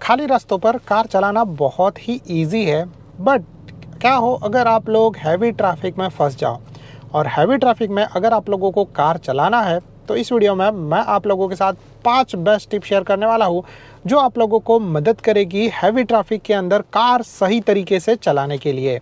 खाली रास्तों पर कार चलाना बहुत ही इजी है, बट क्या हो अगर आप लोग हैवी ट्रैफिक में फंस जाओ। और हैवी ट्रैफिक में अगर आप लोगों को कार चलाना है तो इस वीडियो में मैं आप लोगों के साथ 5 बेस्ट टिप शेयर करने वाला हूँ जो आप लोगों को मदद करेगी हैवी ट्रैफिक के अंदर कार सही तरीके से चलाने के लिए।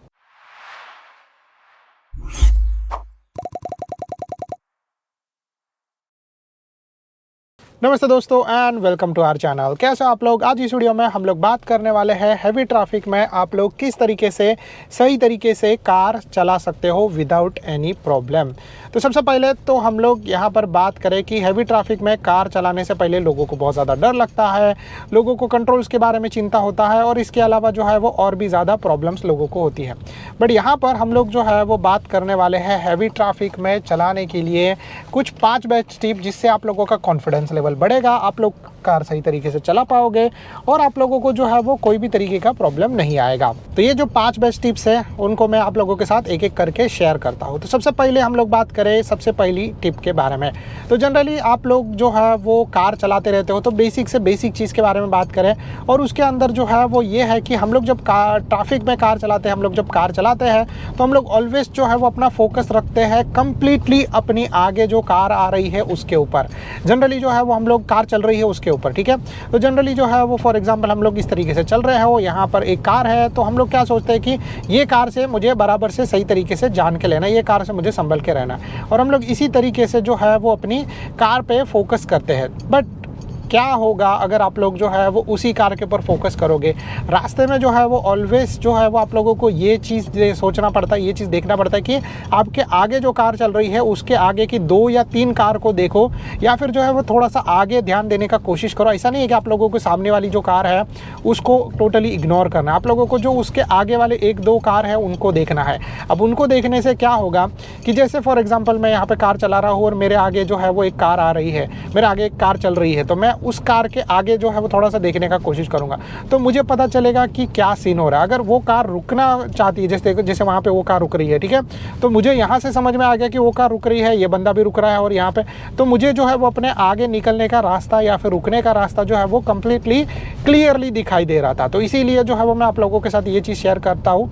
नमस्ते दोस्तों and welcome to our channel. कैसे आप लोग? आज इस वीडियो में हम लोग बात करने वाले हैं हैवी ट्रैफिक में आप लोग किस तरीके से सही तरीके से कार चला सकते हो विदाउट एनी प्रॉब्लम। तो सबसे पहले तो हम लोग यहाँ पर बात करें कि हैवी ट्रैफिक में कार चलाने से पहले लोगों को बहुत ज़्यादा डर लगता है, लोगों को कंट्रोल्स के बारे में चिंता होता है और इसके अलावा जो है वो और भी ज़्यादा प्रॉब्लम्स लोगों को होती है। बट यहाँ पर हम लोग जो है वो बात करने वाले हैं हैवी ट्रैफिक में चलाने के लिए कुछ 5 बेस्ट टिप जिससे आप लोगों का कॉन्फिडेंस लेवल बढ़ेगा, आप लोग कार सही तरीके से चला पाओगे और आप लोगों को जो है वो कोई भी तरीके का प्रॉब्लम नहीं आएगा। तो ये जो 5 बेस्ट टिप्स हैं उनको मैं आप लोगों के साथ एक एक करके शेयर करता हूँ। तो सबसे पहले हम लोग बात करें सबसे पहली टिप के बारे में। तो जनरली आप लोग जो है वो कार चलाते रहते हो तो बेसिक से बेसिक चीज़ के बारे में बात करें और उसके अंदर जो है वो ये है कि हम लोग जब ट्रैफिक में कार चलाते हैं, हम लोग जब कार चलाते हैं तो हम लोग ऑलवेज जो है वो अपना फोकस रखते हैं कंप्लीटली अपनी आगे जो कार आ रही है उसके ऊपर। जनरली जो है वो हम लोग कार चल रही है उसके ऊपर, ठीक है। तो जनरली जो है वो फॉर एग्जांपल हम लोग इस तरीके से चल रहे हो, यहाँ पर एक कार है तो हम लोग क्या सोचते हैं कि ये कार से मुझे बराबर से सही तरीके से जान के लेना है, ये कार से मुझे संभल के रहना है और हम लोग इसी तरीके से जो है वो अपनी कार पे फोकस करते हैं। बट क्या होगा अगर आप लोग जो है वो उसी कार के ऊपर फोकस करोगे? रास्ते में जो है वो ऑलवेज जो है वो आप लोगों को ये चीज़ सोचना पड़ता है, ये चीज़ देखना पड़ता है कि आपके आगे जो कार चल रही है उसके आगे की 2 या 3 कार को देखो या फिर जो है वो थोड़ा सा आगे ध्यान देने का कोशिश करो। ऐसा नहीं है कि आप लोगों को सामने वाली जो कार है उसको टोटली इग्नोर करना है, आप लोगों को जो उसके आगे वाले 1-2 कार है उनको देखना है। अब उनको देखने से क्या होगा कि जैसे फॉर एग्जाम्पल मैं यहाँ पर कार चला रहा हूँ और मेरे आगे जो है वो एक कार आ रही है, मेरे आगे एक कार चल रही है तो मैं उस कार के आगे जो है वो थोड़ा सा देखने का कोशिश करूंगा तो मुझे पता चलेगा कि क्या सीन हो रहा है। अगर वो कार रुकना चाहती है, जैसे वहाँ पे वो कार रुक रही है, ठीक है, तो मुझे यहाँ से समझ में आ गया कि वो कार रुक रही है, ये बंदा भी रुक रहा है और यहाँ पे तो मुझे जो है वो अपने आगे निकलने का रास्ता या फिर रुकने का रास्ता जो है वो कंप्लीटली क्लियरली दिखाई दे रहा था। तो इसीलिए जो है वो मैं आप लोगों के साथ ये चीज़ शेयर करता हूँ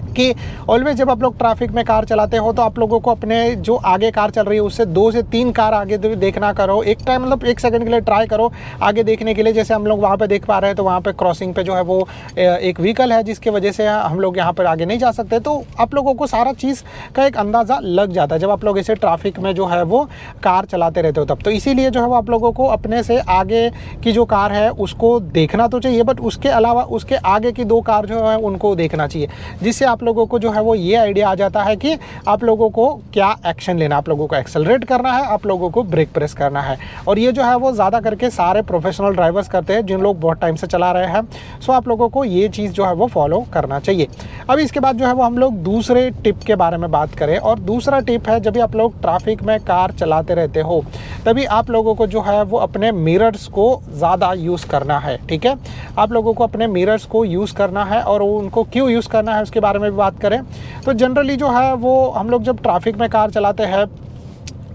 कि ऑलवेज जब आप लोग ट्रैफिक में कार चलाते हो तो आप लोगों को अपने जो आगे कार चल रही है उससे 2 से 3 कार आगे देखना करो। एक टाइम मतलब 1 सेकंड के लिए ट्राई करो आगे देखने के लिए। जैसे हम लोग वहाँ पे देख पा रहे हैं तो वहाँ पे क्रॉसिंग पे जो है वो एक व्हीकल है जिसकी वजह से हम लोग यहाँ पर आगे नहीं जा सकते। तो आप लोगों को सारा चीज़ का एक अंदाज़ा लग जाता है जब आप लोग ऐसे ट्रैफिक में जो है वो कार चलाते रहते हो तब। तो इसीलिए जो है वो आप लोगों को अपने से आगे की जो कार है उसको देखना तो चाहिए, बट उसके अलावा उसके आगे की 2 कार जो है उनको देखना चाहिए, जिससे आप लोगों को जो है वो ये आइडिया आ जाता है कि आप लोगों को क्या एक्शन लेना, आप लोगों को एक्सेलरेट करना है, आप लोगों को ब्रेक प्रेस करना है। और ये जो है वो ज़्यादा करके सारे प्रोफेशनल ड्राइवर्स करते हैं जिन लोग बहुत टाइम से चला रहे हैं। सो आप लोगों को ये चीज़ जो है वो फॉलो करना चाहिए। अब इसके बाद जो है वो हम लोग दूसरे टिप के बारे में बात करें और दूसरा टिप है जब भी आप लोग ट्रैफिक में कार चलाते रहते हो तभी आप लोगों को जो है वो अपने मिरर्स को ज़्यादा यूज़ करना है, ठीक है। आप लोगों को अपने मिरर्स को यूज़ करना है और उनको क्यों यूज़ करना है उसके बारे में भी बात करें तो जनरली जो है वो हम लोग जब ट्रैफिक में कार चलाते हैं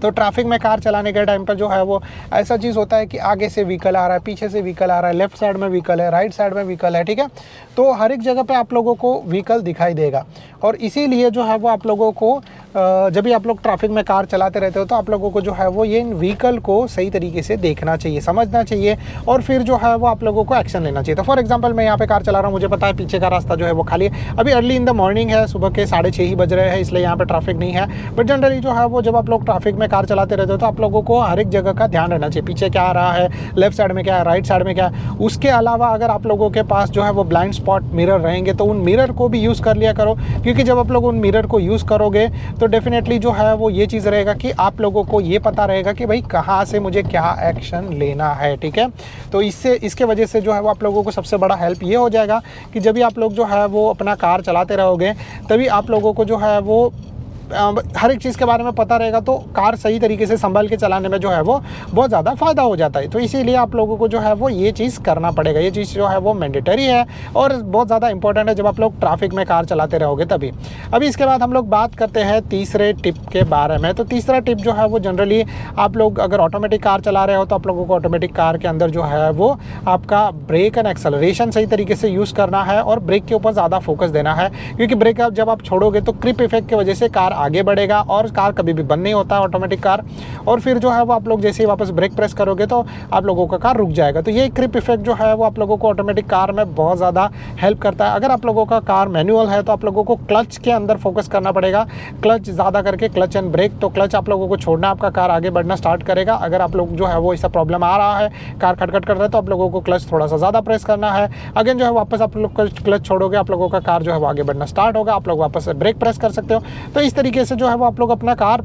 तो ट्रैफिक में कार चलाने के टाइम पर जो है वो ऐसा चीज़ होता है कि आगे से व्हीकल आ रहा है, पीछे से व्हीकल आ रहा है, लेफ्ट साइड में व्हीकल है, राइट साइड में व्हीकल है, ठीक है। तो हर एक जगह पे आप लोगों को व्हीकल दिखाई देगा और इसीलिए जो है वो आप लोगों को जब भी आप लोग ट्रैफिक में कार चलाते रहते हो तो आप लोगों को जो है वो ये इन व्हीकल को सही तरीके से देखना चाहिए, समझना चाहिए और फिर जो है वो आप लोगों को एक्शन लेना चाहिए। तो फॉर एग्जांपल मैं यहाँ पे कार चला रहा हूँ, मुझे पता है पीछे का रास्ता जो है वो खाली है, अभी अर्ली इन द मॉर्निंग है, सुबह के 6:30 ही बज रहे हैं, इसलिए यहाँ पे ट्रैफिक नहीं है। बट जनरली जो है वो जब आप लोग ट्रैफिक में कार चलाते रहते हो तो आप लोगों को हर एक जगह का ध्यान रहना चाहिए, पीछे क्या आ रहा है, लेफ्ट साइड में क्या है, राइट साइड में क्या है। उसके अलावा अगर आप लोगों के पास जो है वो ब्लाइंड स्पॉट मिरर रहेंगे तो उन मिरर को भी यूज़ कर लिया करो, क्योंकि जब आप लोग उन मिरर को यूज़ करोगे तो डेफिनेटली जो है वो ये चीज़ रहेगा कि आप लोगों को ये पता रहेगा कि भाई कहाँ से मुझे क्या एक्शन लेना है, ठीक है। तो इसके वजह से जो है वो आप लोगों को सबसे बड़ा हेल्प ये हो जाएगा कि जब भी आप लोग जो है वो अपना कार चलाते रहोगे तभी आप लोगों को जो है वो हर एक चीज़ के बारे में पता रहेगा तो कार सही तरीके से संभाल के चलाने में जो है वो बहुत ज़्यादा फ़ायदा हो जाता है। तो इसीलिए आप लोगों को जो है वो ये चीज़ करना पड़ेगा। ये चीज़ जो है वो मैंडेटरी है और बहुत ज़्यादा इंपॉर्टेंट है जब आप लोग ट्रैफिक में कार चलाते रहोगे तभी। अभी इसके बाद हम लोग बात करते हैं तीसरे टिप के बारे में। तो तीसरा टिप जो है वो जनरली आप लोग अगर ऑटोमेटिक कार चला रहे हो तो आप लोगों को ऑटोमेटिक कार के अंदर जो है वो आपका ब्रेक एंड एक्सेलरेशन सही तरीके से यूज़ करना है और ब्रेक के ऊपर ज़्यादा फोकस देना है, क्योंकि ब्रेक जब आप छोड़ोगे तो क्रिप इफेक्ट की वजह से कार आगे बढ़ेगा और कार कभी भी बंद नहीं होता है ऑटोमेटिक कार, और फिर जो है वो आप लोग जैसे ही वापस ब्रेक प्रेस करोगे तो आप लोगों का कार रुक जाएगा। तो ये क्रिप इफेक्ट जो है वो आप लोगों को ऑटोमेटिक कार में बहुत ज़्यादा हेल्प करता है। अगर आप लोगों का कार मैनुअल है तो आप लोगों को क्लच के अंदर फोकस करना पड़ेगा, क्लच ज़्यादा करके, क्लच एंड ब्रेक। तो क्लच आप लोगों को छोड़ना, आपका कार आगे बढ़ना स्टार्ट करेगा। अगर आप लोग जो है वो ऐसा प्रॉब्लम आ रहा है, कार खटखट कर रहा है, तो आप लोगों को क्लच थोड़ा सा ज़्यादा प्रेस करना है। अगेन जो है वापस आप लोग क्लच छोड़ोगे, आप लोगों का कार जो है वो आगे बढ़ना स्टार्ट होगा, आप लोग वापस से ब्रेक प्रेस कर सकते हो। तो इस तरीके से जो है वो आप लोग अपना कार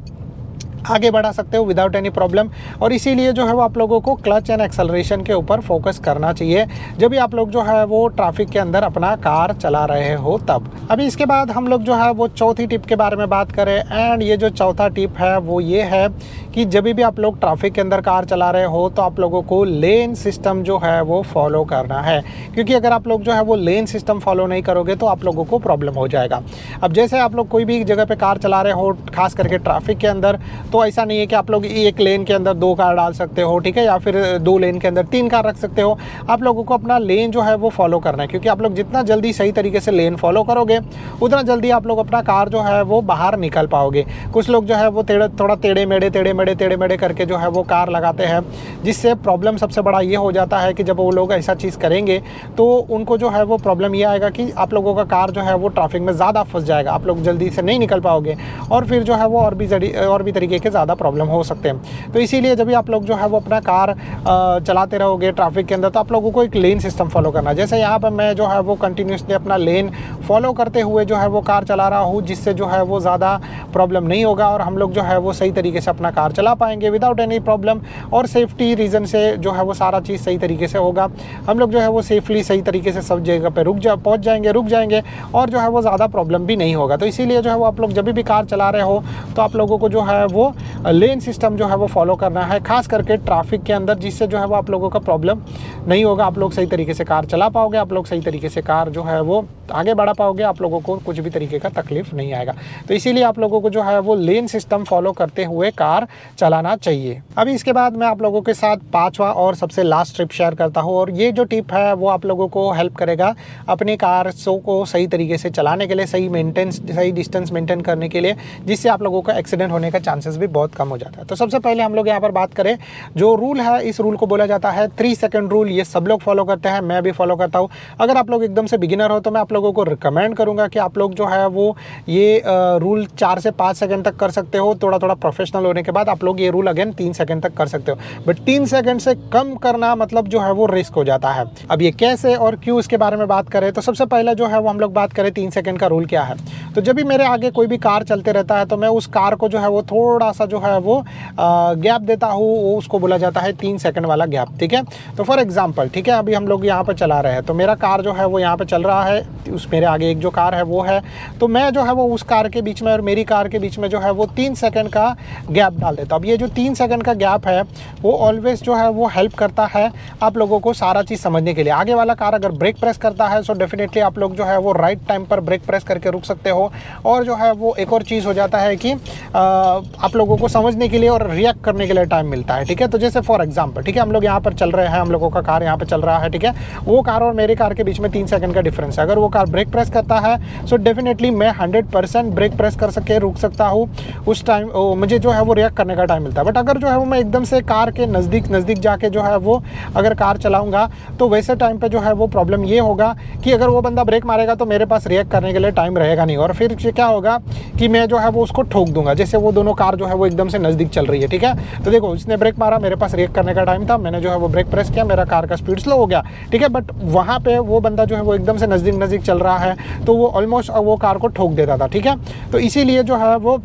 आगे बढ़ा सकते हो विदाउट एनी प्रॉब्लम। और इसीलिए जो है वो आप लोगों को क्लच एंड एक्सेलरेशन के ऊपर फोकस करना चाहिए जब भी आप लोग जो है वो ट्रैफिक के अंदर अपना कार चला रहे हो तब। अभी इसके बाद हम लोग जो है वो चौथी टिप के बारे में बात करें, एंड ये जो चौथा टिप है वो ये है कि जब भी आप लोग ट्रैफिक के अंदर कार चला रहे हो तो आप लोगों को लेन सिस्टम जो है वो फॉलो करना है, क्योंकि अगर आप लोग जो है वो लेन सिस्टम फॉलो नहीं करोगे तो आप लोगों को प्रॉब्लम हो जाएगा। अब जैसे आप लोग कोई भी जगह पे कार चला रहे हो, खास करके ट्रैफिक के अंदर, तो ऐसा नहीं है कि आप लोग एक लेन के अंदर 2 कार डाल सकते हो, ठीक है, या फिर 2 लेन के अंदर 3 कार रख सकते हो। आप लोगों को अपना लेन जो है वो फॉलो करना है, क्योंकि आप लोग जितना जल्दी सही तरीके से लेन फॉलो करोगे उतना जल्दी आप लोग अपना कार जो है वो बाहर निकल पाओगे। कुछ लोग जो है वो थोड़ा टेढ़े मेढ़े करके जो है वो कार लगाते हैं, जिससे प्रॉब्लम सबसे बड़ा ये हो जाता है कि जब वो लोग ऐसा चीज़ करेंगे तो उनको जो है वो प्रॉब्लम ये आएगा कि आप लोगों का कार जो है वो ट्रैफिक में ज़्यादा फंस जाएगा, आप लोग जल्दी से नहीं निकल पाओगे और फिर जो है वो और भी तरीके के ज़्यादा प्रॉब्लम हो सकते हैं। तो इसीलिए जब भी आप लोग जो है वो अपना कार चलाते रहोगे ट्रैफिक के अंदर तो आप लोगों को एक लेन सिस्टम फॉलो करना है। जैसे यहाँ पर मैं जो है वो कंटिन्यूसली अपना लेन फॉलो करते हुए जो है वो कार चला रहा हूँ, जिससे जो है वो ज़्यादा प्रॉब्लम नहीं होगा और हम लोग जो है वो सही तरीके से अपना कार चला पाएंगे विदाउट एनी प्रॉब्लम, और सेफ्टी रीज़न से जो है वो सारा चीज़ सही तरीके से होगा। हम लोग जो है वो सेफली सही तरीके से सब जगह पे रुक जाएंगे और जो है वो ज़्यादा प्रॉब्लम भी नहीं होगा। तो इसीलिए जो है वो आप लोग जब भी कार चला रहे हो तो आप लोगों को जो है वो लेन सिस्टम जो है वो फॉलो करना है, खास करके ट्रैफिक के अंदर, जिससे जो है वो आप लोगों का प्रॉब्लम नहीं होगा। आप लोग सही तरीके से कार चला पाओगे, आप लोग सही तरीके से कार जो है वो आगे बढ़ा पाओगे, आप लोगों को कुछ भी तरीके का तकलीफ नहीं आएगा। तो इसीलिए आप लोगों को जो है वो लेन सिस्टम फॉलो करते हुए कार चलाना चाहिए। अभी इसके बाद मैं आप लोगों के साथ 5वां और सबसे लास्ट टिप शेयर करता हूँ, और ये जो टिप है वो आप लोगों को हेल्प करेगा अपनी कार को सही तरीके से चलाने के लिए, सही डिस्टेंस मेंटेन करने के लिए, जिससे आप लोगों का एक्सीडेंट होने का चांसेस भी बहुत कम हो जाता है। तो सबसे पहले हम लोग यहाँ पर बात करें, जो रूल है इस रूल को बोला जाता है 3 सेकंड रूल। ये सब लोग फॉलो करते हैं, मैं भी फॉलो करता हूँ। अगर आप लोग एकदम से बिगिनर हो तो मैं आप लोगों को रिकमेंड करूँगा कि आप लोग जो है वो ये रूल 4 से 5 सेकंड तक कर सकते हो। थोड़ा प्रोफेशनल होने के बाद आप लोग ये रूल अगेन 3 सेकंड तक कर सकते हो, बट 3 सेकंड से कम करना मतलब जो है वो रिस्क हो जाता है। अब ये कैसे और क्यों इसके बारे में बात करें तो सबसे पहले जो है वो हम लोग बात करें 3 सेकंड का रूल क्या है। तो जब भी मेरे आगे कोई भी कार चलते रहता है तो मैं उस कार को जो है वो थोड़ा सा जो है वो गैप देता हूँ, वो उसको बोला जाता है 3 सेकंड वाला गैप, ठीक है। तो फॉर एग्जांपल, ठीक है, अभी हम लोग यहाँ पर चला रहे हैं तो मेरा कार जो है वो यहाँ पर चल रहा है, उस मेरे आगे एक जो कार है वो है, तो मैं जो है वो उस कार के बीच में और मेरी कार के बीच में जो है वो 3 सेकंड का गैप डाल देता हूँ। अब ये जो 3 सेकंड का गैप है वो ऑलवेज जो है वो हेल्प करता है आप लोगों को सारा चीज़ समझने के लिए। आगे वाला कार अगर ब्रेक प्रेस करता है सो डेफिनेटली आप लोग जो है वो राइट टाइम पर ब्रेक प्रेस करके रुक सकते हो। और जो है वो एक और चीज़ हो जाता है कि आप लोगों को समझने के लिए और रिएक्ट करने के लिए टाइम मिलता है, ठीक है। तो जैसे फॉर एग्जांपल, ठीक है, हम लोग यहाँ पर चल रहे हैं, हम लोगों का कार यहाँ पर चल रहा है, ठीक है, वो कार और मेरी कार के बीच में 3 सेकंड का डिफरेंस है। अगर वो कार ब्रेक प्रेस करता है सो डेफिनेटली मैं 100% ब्रेक प्रेस कर सके रुक सकता हूँ, उस टाइम मुझे जो है वो रिएक्ट करने का टाइम मिलता है। बट अगर जो है वो मैं एकदम से कार के नज़दीक जाके जो है वो अगर कार चलाऊँगा तो वैसे टाइम पे जो है वो प्रॉब्लम ये होगा कि अगर वो बंदा ब्रेक मारेगा तो मेरे पास रिएक्ट करने के लिए टाइम रहेगा नहीं, और फिर क्या होगा कि मैं जो है वो उसको ठोक दूंगा। जैसे वो दोनों कार जो है वो एकदम से नज़दीक चल रही है, ठीक है, तो देखो उसने ब्रेक मारा, मेरे पास रिएक्ट करने का टाइम था, मैंने जो है वो ब्रेक प्रेस किया, मेरा कार का स्पीड स्लो हो गया, ठीक है। बट वहाँ पे वो बंदा जो है वो एकदम से नज़दीक चल रहा है तो वो ऑलमोस्ट वो कार को ठोक देता था, ठीक है। तो इसीलिए जो है वो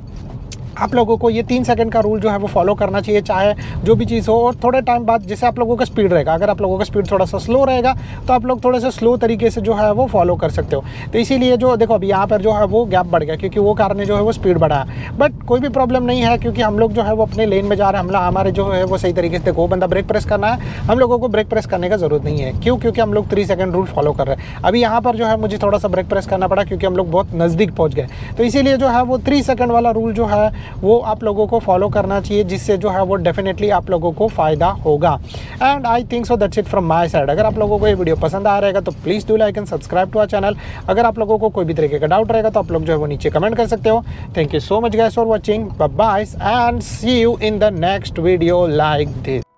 आप लोगों को ये 3 सेकंड का रूल जो है वो फॉलो करना चाहिए, चाहे जो भी चीज़ हो। और थोड़े टाइम बाद जैसे आप लोगों का स्पीड रहेगा, अगर आप लोगों का स्पीड थोड़ा सा स्लो रहेगा तो आप लोग थोड़े से स्लो तरीके से जो है वो फॉलो कर सकते हो। तो इसीलिए जो देखो अभी यहाँ पर जो है वो गैप बढ़ गया क्योंकि वो कार ने जो है वो स्पीड बढ़ाया, बट कोई भी प्रॉब्लम नहीं है क्योंकि हम लोग जो है वो अपने लेन में जा रहे हैं। हमारे जो है वो सही तरीके से देखो, वो बंदा ब्रेक प्रेस करना है, हम लोगों को ब्रेक प्रेस करने का जरूरत नहीं है। क्यों? क्योंकि हम लोग 3 सेकंड रूल फॉलो कर रहे हैं। अभी यहाँ पर जो है मुझे थोड़ा सा ब्रेक प्रेस करना पड़ा क्योंकि हम लोग बहुत नज़दीक पहुँच गए। तो इसीलिए जो है वो 3 सेकंड वाला रूल जो है वो आप लोगों को फॉलो करना चाहिए, जिससे जो है वो डेफिनेटली आप लोगों को फ़ायदा होगा। And I think so that's it from my side. अगर आप लोगों को ये वीडियो पसंद आ रहेगा तो please do like and subscribe to our channel. अगर आप लोगों को कोई भी तरीके का डाउट रहेगा तो आप लोग जो है वो नीचे कमेंट कर सकते हो। Thank you so much guys for watching, bye bye and see you in the next video like this.